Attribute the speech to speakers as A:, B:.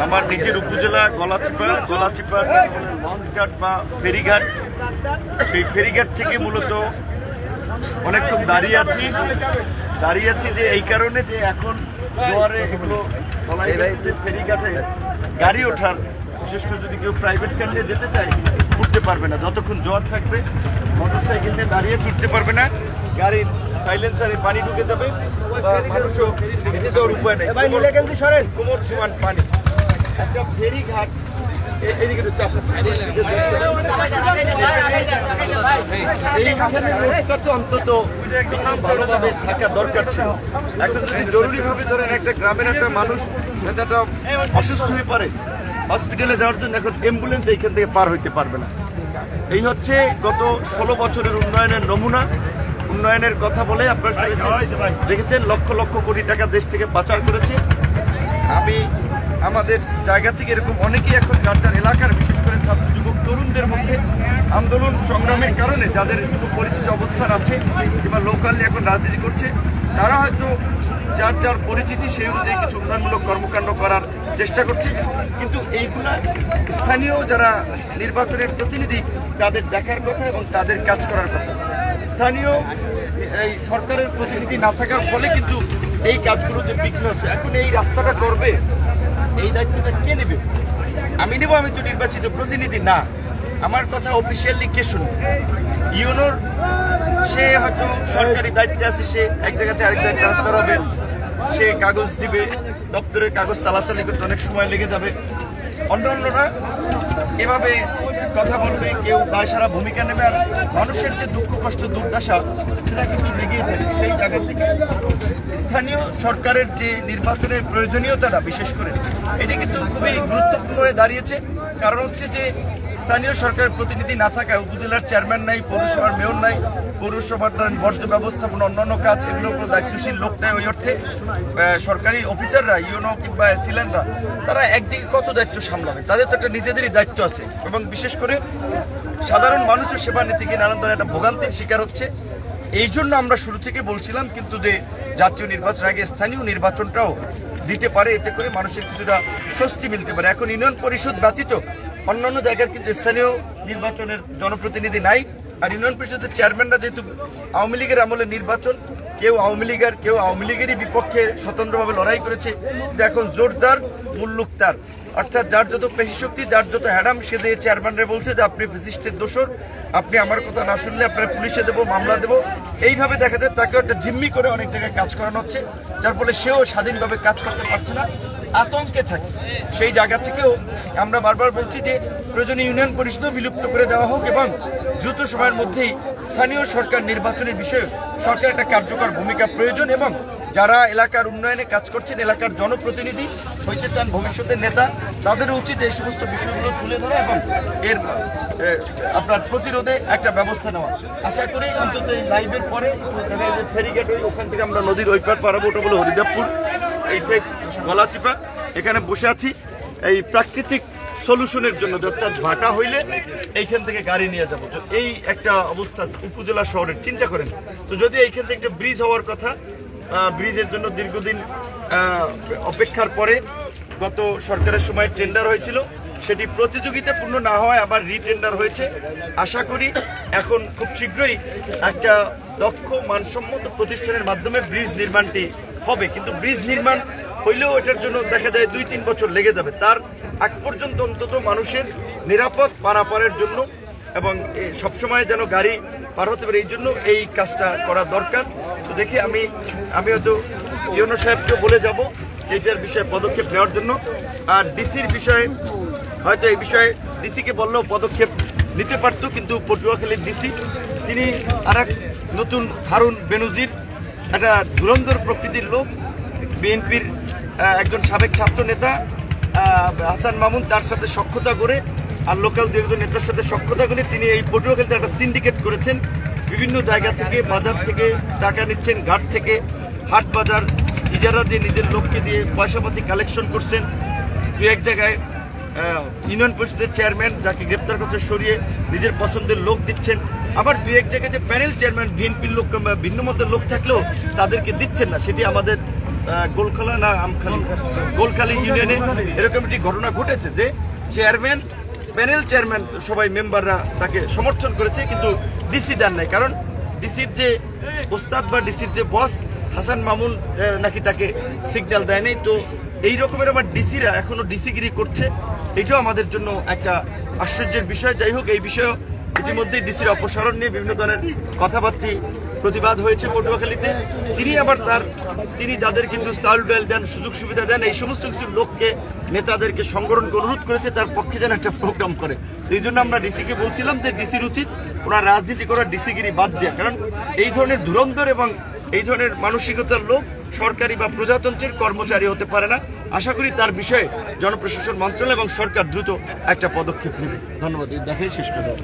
A: আমার নিজের উপজেলা গলাচিপা লঞ্চঘাট বা ফেরিঘাট, সেই ফেরিঘাট থেকে মূলত অনেকক্ষণ দাঁড়িয়ে আছি যে এই কারণে যে এখন জোয়ারে এগুলো ফেরিঘাটে গাড়ি ওঠার, বিশেষ করে যদি কেউ প্রাইভেট কার নিয়ে যেতে চায় উঠতে পারবে না, যতক্ষণ জোয়ার থাকবে মোটরসাইকেল নিয়ে দাঁড়িয়ে উঠতে পারবে না, গাড়ির সাইলেন্সারে পানি ঢুকে যাবে, মানুষও বেঁচে যাওয়ার উপায় নেই, কোমর সমান পানি। একটা ফেরিঘাট অন্তত ভালোভাবে থাকা দরকার ছিল। এখন যদি জরুরিভাবে ধরেন একটা গ্রামের একটা মানুষ একটা অসুস্থ হয়ে পড়ে, হসপিটালে যাওয়ার জন্য এখন অ্যাম্বুলেন্স এইখান থেকে পার হইতে পারবে না। এই হচ্ছে গত 16 বছরের উন্নয়নের নমুনা। উন্নয়নের কথা বলে আপনারা দেখেছেন লক্ষ লক্ষ কোটি টাকা দেশ থেকে পাচার করেছে। আমি আমাদের জায়গা থেকে এরকম অনেকেই এখন যার এলাকার, বিশেষ করে ছাত্র যুবক তরুণদের মধ্যে আন্দোলন সংগ্রামের কারণে যাদের একটু পরিচিত অবস্থান আছে কিংবা লোকালি এখন রাজনীতি করছে, তারা হয়তো যার পরিচিতি সেই অনুযায়ী কিছু উন্নয়নমূলক কর্মকাণ্ড করার চেষ্টা করছে। কিন্তু এইগুলা স্থানীয় যারা নির্বাচনের প্রতিনিধি তাদের দেখার কথা এবং তাদের কাজ করার কথা। স্থানীয় এই সরকারের প্রতিনিধি না থাকার ফলে কিন্তু এই কাজগুলোতে বিঘ্ন হচ্ছে। এখন এই রাস্তাটা করবে, এই দায়িত্বটা কে নেবে? আমি নেব, আমি তো নির্বাচিত প্রতিনিধি না। আমার কথা অফিসিয়ালি কে শুনবে? ইউনোর সে হয়তো সরকারি দায়িত্বে আছে, সে এক জায়গা থেকে আরেক জায়গায় ট্রান্সফার হবে, সে কাগজ দিবে, দপ্তরের কাগজ চালাচালি করতে অনেক সময় লেগে যাবে। অন্যান্যরা এভাবে কথা বলবে, কেউ দায় সারা ভূমিকা নেবে, আর মানুষের যে দুঃখ কষ্ট দুর্দশা সেটা কিন্তু লেগেই থাকে। সেই জায়গা থেকে স্থানীয় সরকারের যে নির্বাচনের প্রয়োজনীয়তাটা বিশেষ করে এটি কিন্তু খুবই গুরুত্বপূর্ণ হয়ে দাঁড়িয়েছে। কারণ হচ্ছে যে স্থানীয় সরকারের প্রতিনিধি না থাকায় উপজেলার চেয়ারম্যান নাই, পৌরসভার মেয়র নাই, পৌরসভার ধরেন বর্জ্য ব্যবস্থাপনা অন্যান্য কাজ এগুলোর কোনো দায়িত্বশীল লোক নেই। ওই অর্থে সরকারি অফিসাররা, ইউনো কিংবা এসিলেনরা, তারা একদিকে কত দায়িত্ব সামলাবে? তাদের তো একটা নিজেদেরই দায়িত্ব আছে। এবং বিশেষ করে সাধারণ মানুষের সেবা নীতি গিয়ে নানান ধরনের একটা ভোগান্তির শিকার হচ্ছে। এই জন্য আমরা শুরু থেকে বলছিলাম কিন্তু যে জাতীয় নির্বাচন আগে স্থানীয় নির্বাচনটাও দিতে পারে, এতে করে মানুষের কিছুটা স্বস্তি মিলতে পারে। এখন ইউনিয়ন পরিষদ ব্যতীত অন্যান্য জায়গার কিন্তু স্থানীয় নির্বাচনের জনপ্রতিনিধি নাই। আর ইউনিয়ন পরিষদের চেয়ারম্যানরা যেহেতু আওয়ামী লীগের আমলে নির্বাচন, কেউ আওয়ামী লীগের কেউ আওয়ামী লীগেরই বিপক্ষে স্বতন্ত্রভাবে লড়াই করেছে, কিন্তু এখন জোর যার মুল্লুক তার, অর্থাৎ যার যত পেশি শক্তি, যার যত হ্যাডাম, সে দিয়ে চেয়ারম্যানরা বলছে যে আপনি ফ্যাসিস্টের দোসর, আপনি আমার কথা না শুনলে আপনার পুলিশে দেবো, মামলা দেবো। এইভাবে দেখা যায় তাকে একটা জিম্মি করে অনেক জায়গায় কাজ করানো হচ্ছে, যার ফলে সেও স্বাধীনভাবে কাজ করতে পারছে না, আতঙ্কে থাকছে। সেই জায়গা থেকেও আমরা বারবার বলছি যে প্রয়োজনীয় ইউনিয়ন পরিষদও বিলুপ্ত করে দেওয়া হোক এবং দ্রুত সময়ের মধ্যেই স্থানীয় সরকার নির্বাচনের বিষয়ে সরকার একটা কার্যকর ভূমিকা প্রয়োজন। এবং যারা এলাকার উন্নয়নে কাজ করছেন, এলাকার জনপ্রতিনিধি হইতে চান ভবিষ্যতের নেতা, তাদেরও উচিত এই সমস্ত বিষয়গুলো তুলে ধরা এবং এর আপনার প্রতিরোধে একটা ব্যবস্থা নেওয়া। আশা করি অন্তত এই লাইভের পরে ফেরিঘাট ওখান থেকে আমরা নদীর ওই পার পারাবো, ওটা বলে হরিদেবপুর, এই সাইড গলাচিপা, এখানে বসে আছি এই প্রাকৃতিক সলিউশনের জন্য। অর্থাৎ ভাটা হইলে এইখান থেকে গাড়ি নিয়ে যাবো, এই একটা অবস্থা উপজেলা শহরের। চিন্তা করেন তো, যদি এইখান থেকে একটা ব্রিজ হওয়ার কথা, ব্রিজের জন্য দীর্ঘদিন অপেক্ষার পরে গত সরকারের সময় টেন্ডার হয়েছিল, সেটি প্রতিযোগিতাপূর্ণ না হওয়ায় আবার রিটেন্ডার হয়েছে। আশা করি এখন খুব শীঘ্রই একটা দক্ষ মানসম্মত প্রতিষ্ঠানের মাধ্যমে ব্রিজ নির্মাণটি হবে। কিন্তু ব্রিজ নির্মাণ হইলেও এটার জন্য দেখা যায় 2-3 বছর লেগে যাবে। তার আগ পর্যন্ত অন্তত মানুষের নিরাপদ পারাপারের জন্য এবং সবসময় যেন গাড়ি পার হতে পারে, এই জন্য এই কাজটা করা দরকার। তো দেখি আমি হয়তো ইউনো সাহেবকে বলে যাব এইটার বিষয়ে পদক্ষেপ নেওয়ার জন্য। আর ডিসির বিষয়ে হয়তো এই বিষয়ে ডিসিকে বললেও পদক্ষেপ নিতে পারতো, কিন্তু পটুয়াখালীর ডিসি তিনি আর এক নতুন হারুন বেনজির, একটা ধুরন্ধর প্রকৃতির লোক, বিএনপির একজন সাবেক ছাত্র নেতা হাসান মামুন, তার সাথে সখ্যতা করে আর লোকাল দু একজন নেতার সাথে সখ্যতা করে তিনি এই পটুয়াখালীতে একটা সিন্ডিকেট করেছেন। বিভিন্ন জায়গা থেকে, বাজার থেকে টাকা নিচ্ছেন, ঘাট থেকে, হাট বাজার ইজারা দিয়ে নিজের লোককে দিয়ে পয়সাপাতি কালেকশন করছেন। দু এক জায়গায় ইউনিয়ন পরিষদের চেয়ারম্যান যাকে গ্রেপ্তার করছে সরিয়ে নিজের পছন্দের লোক দিচ্ছেন। আবার দু এক জায়গায় যে প্যানেল চেয়ারম্যান বিএনপির লোক ভিন্ন মতের লোক থাকলেও তাদেরকে দিচ্ছেন না, সেটি আমাদের গোলখালা না গোলখালী ইউনিয়নে এরকম একটি ঘটনা ঘটেছে যে চেয়ারম্যান প্যানেল চেয়ারম্যান সবাই মেম্বাররা তাকে সমর্থন করেছে, কিন্তু ডিসি দেন নাই। কারণ ডিসির যে ওস্তাদ বা ডিসির যে বস হাসান মামুন নাকি তাকে সিগন্যাল দেয়নি। তো এই রকমের আবার ডিসিরা এখনো ডিসিগিরি করছে, এটাও আমাদের জন্য একটা আশ্চর্যের বিষয়। যাই হোক, এই বিষয়ে ইতিমধ্যে ডিসির অপসারণ নিয়ে বিভিন্ন ধরনের কথাবার্তা প্রতিবাদ হয়েছে পটুয়াখালীতে। তিনি যাদের কিন্তু চাউল ডাল দেন, সুযোগ সুবিধা দেন, এই সমস্ত কিছু লোককে নেতাদেরকে সংগঠনকে অনুরোধ করেছে তার পক্ষে যেন একটা প্রোগ্রাম করে। এই জন্য আমরা ডিসিকে বলছিলাম যে ডিসির উচিত ওনার রাজনীতি করার ডিসিগিরি বাদ দেওয়া, কারণ এই ধরনের ধুরন্ধর এবং এই ধরনের মানসিকতার লোক সরকারি বা প্রজাতন্ত্রের কর্মচারী হতে পারে না। আশা করি তার বিষয়ে জনপ্রশাসন মন্ত্রণালয় এবং সরকার দ্রুত একটা পদক্ষেপ নেবে। ধন্যবাদ। দেখে শেষ করে দেবো।